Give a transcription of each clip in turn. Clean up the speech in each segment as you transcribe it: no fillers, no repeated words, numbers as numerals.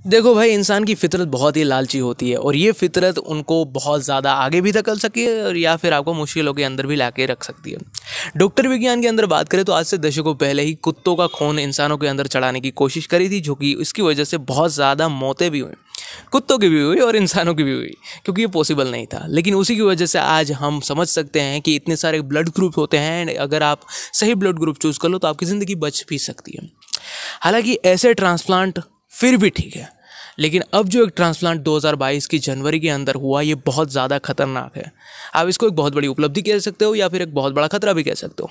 देखो भाई, इंसान की फितरत बहुत ही लालची होती है और ये फितरत उनको बहुत ज़्यादा आगे भी धकेल सकती है और या फिर आपको मुश्किलों के अंदर भी लाके रख सकती है। डॉक्टर विज्ञान के अंदर बात करें तो आज से दशकों पहले ही कुत्तों का खून इंसानों के अंदर चढ़ाने की कोशिश करी थी, जो कि इसकी वजह से बहुत ज़्यादा मौतें भी हुई। कुत्तों की भी हुई और इंसानों की भी हुई, क्योंकि ये पॉसिबल नहीं था। लेकिन उसी की वजह से आज हम समझ सकते हैं कि इतने सारे ब्लड ग्रुप होते हैं, अगर आप सही ब्लड ग्रुप चूज़ कर लो तो आपकी ज़िंदगी बच भी सकती है। हालांकि ऐसे ट्रांसप्लांट फिर भी ठीक है, लेकिन अब जो एक ट्रांसप्लांट 2022 की जनवरी के अंदर हुआ, ये बहुत ज़्यादा खतरनाक है। आप इसको एक बहुत बड़ी उपलब्धि कह सकते हो या फिर एक बहुत बड़ा खतरा भी कह सकते हो।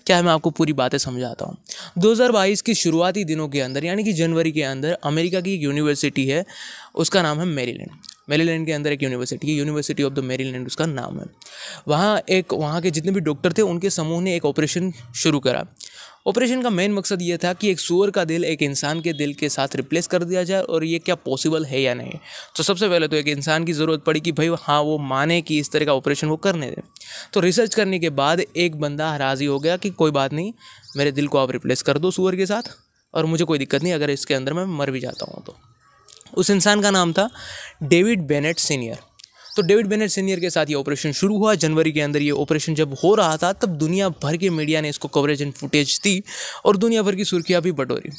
क्या है, मैं आपको पूरी बातें समझाता हूँ। 2022 के शुरुआती दिनों के अंदर, यानी कि जनवरी के अंदर, अमेरिका की एक यूनिवर्सिटी है, उसका नाम है मेरीलैंड। मेरीलैंड के अंदर एक यूनिवर्सिटी है, यूनिवर्सिटी ऑफ द मेरीलैंड उसका नाम है। वहाँ के जितने भी डॉक्टर थे, उनके समूह ने एक ऑपरेशन शुरू करा। ऑपरेशन का मेन मकसद ये था कि एक सूअर का दिल एक इंसान के दिल के साथ रिप्लेस कर दिया जाए, और ये क्या पॉसिबल है या नहीं। तो सबसे पहले तो एक इंसान की ज़रूरत पड़ी कि भाई हाँ, वो माने कि इस तरह का ऑपरेशन वो करने दें। तो रिसर्च करने के बाद एक बंदा राज़ी हो गया कि कोई बात नहीं, मेरे दिल को आप रिप्लेस कर दो सूअर के साथ, और मुझे कोई दिक्कत नहीं अगर इसके अंदर मैं मर भी जाता हूँ तो। उस इंसान का नाम था डेविड बेनेट सीनियर। तो डेविड बेनेट सीनियर के साथ ये ऑपरेशन शुरू हुआ जनवरी के अंदर। ये ऑपरेशन जब हो रहा था तब दुनिया भर के मीडिया ने इसको कवरेज एंड फुटेज दी और दुनिया भर की सुर्खियाँ भी बटोरी।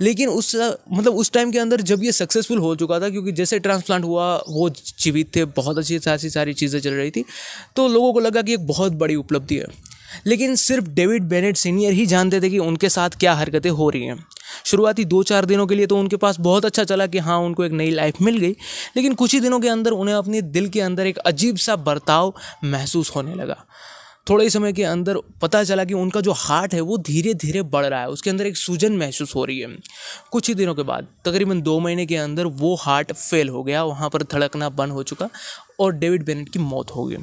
लेकिन उस टाइम के अंदर जब ये सक्सेसफुल हो चुका था, क्योंकि जैसे ट्रांसप्लांट हुआ वो जीवित थे, बहुत अच्छी खासी सारी चीज़ें चल रही थी, तो लोगों को लगा कि एक बहुत बड़ी उपलब्धि है। लेकिन सिर्फ डेविड बेनेट सीनियर ही जानते थे कि उनके साथ क्या हरकतें हो रही हैं। शुरुआती 2-4 दिनों के लिए तो उनके पास बहुत अच्छा चला कि हाँ, उनको एक नई लाइफ मिल गई। लेकिन कुछ ही दिनों के अंदर उन्हें अपने दिल के अंदर एक अजीब सा बर्ताव महसूस होने लगा। थोड़े ही समय के अंदर पता चला कि उनका जो हार्ट है वो धीरे धीरे बढ़ रहा है, उसके अंदर एक सूजन महसूस हो रही है। कुछ ही दिनों के बाद, तकरीबन 2 महीने के अंदर, वो हार्ट फेल हो गया, वहाँ पर धड़कना बंद हो चुका और डेविड बेनेट की मौत हो गई।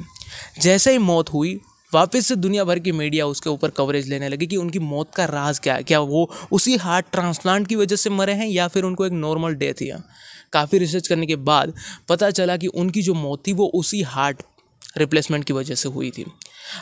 जैसे ही मौत हुई, वापस से दुनिया भर की मीडिया उसके ऊपर कवरेज लेने लगी कि उनकी मौत का राज क्या है। क्या वो उसी हार्ट ट्रांसप्लांट की वजह से मरे हैं या फिर उनको एक नॉर्मल डेथ है। काफ़ी रिसर्च करने के बाद पता चला कि उनकी जो मौत थी वो उसी हार्ट रिप्लेसमेंट की वजह से हुई थी।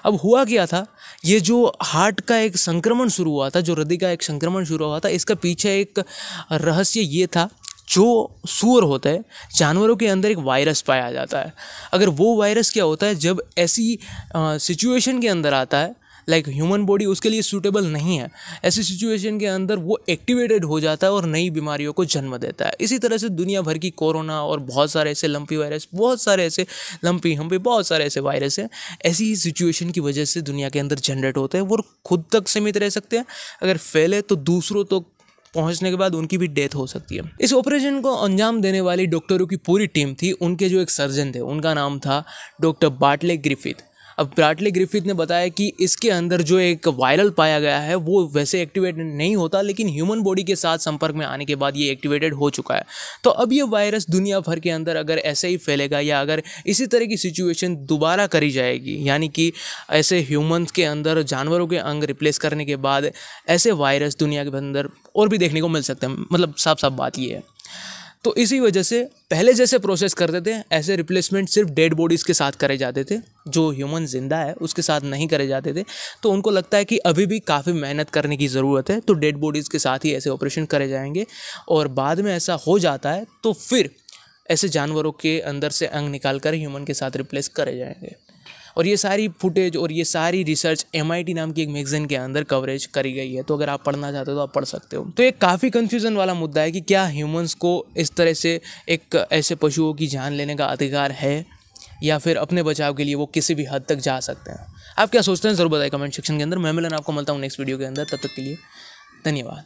अब हुआ क्या था, ये जो हार्ट का एक संक्रमण शुरू हुआ था, जो हृदय का एक संक्रमण शुरू हुआ था, इसका पीछे एक रहस्य ये था। जो सूअर होता है, जानवरों के अंदर एक वायरस पाया जाता है। अगर वो वायरस क्या होता है, जब ऐसी सिचुएशन के अंदर आता है, लाइक ह्यूमन बॉडी उसके लिए सूटेबल नहीं है, ऐसी सिचुएशन के अंदर वो एक्टिवेटेड हो जाता है और नई बीमारियों को जन्म देता है। इसी तरह से दुनिया भर की कोरोना और बहुत सारे ऐसे लंपी वायरस, बहुत सारे ऐसे लंपी हम्पी बहुत सारे ऐसे वायरस हैं, ऐसी ही सिचुएशन की वजह से दुनिया के अंदर जनरेट होते हैं। वो खुद तक सीमित रह सकते हैं, अगर फैले तो दूसरों तो पहुंचने के बाद उनकी भी डेथ हो सकती है। इस ऑपरेशन को अंजाम देने वाली डॉक्टरों की पूरी टीम थी। उनके जो एक सर्जन थे, उनका नाम था डॉक्टर बार्टले ग्रिफिथ। अब बार्टले ग्रिफिथ ने बताया कि इसके अंदर जो एक वायरल पाया गया है वो वैसे एक्टिवेटेड नहीं होता, लेकिन ह्यूमन बॉडी के साथ संपर्क में आने के बाद ये एक्टिवेटेड हो चुका है। तो अब ये वायरस दुनिया भर के अंदर अगर ऐसे ही फैलेगा या अगर इसी तरह की सिचुएशन दोबारा करी जाएगी, यानी कि ऐसे ह्यूमंस के अंदर जानवरों के अंग रिप्लेस करने के बाद ऐसे वायरस दुनिया के अंदर और भी देखने को मिल सकते हैं। मतलब साफ साफ बात ये है। तो इसी वजह से पहले जैसे प्रोसेस करते थे, ऐसे रिप्लेसमेंट सिर्फ डेड बॉडीज़ के साथ करे जाते थे। जो ह्यूमन जिंदा है उसके साथ नहीं करे जाते थे। तो उनको लगता है कि अभी भी काफ़ी मेहनत करने की ज़रूरत है, तो डेड बॉडीज़ के साथ ही ऐसे ऑपरेशन करे जाएंगे। और बाद में ऐसा हो जाता है तो फिर ऐसे जानवरों के अंदर से अंग निकाल कर ह्यूमन के साथ रिप्लेस करे जाएंगे। और ये सारी फुटेज और ये सारी रिसर्च MIT नाम की एक मैगजीन के अंदर कवरेज करी गई है। तो अगर आप पढ़ना चाहते हो तो आप पढ़ सकते हो। तो ये काफ़ी कन्फ्यूज़न वाला मुद्दा है कि क्या ह्यूमंस को इस तरह से एक ऐसे पशुओं की जान लेने का अधिकार है, या फिर अपने बचाव के लिए वो किसी भी हद तक जा सकते हैं। आप क्या सोचते हैं ज़रूर बताइए कमेंट सेक्शन के अंदर। मैं मिलन आपको मिलता हूँ नेक्स्ट वीडियो के अंदर। तब तक के लिए धन्यवाद।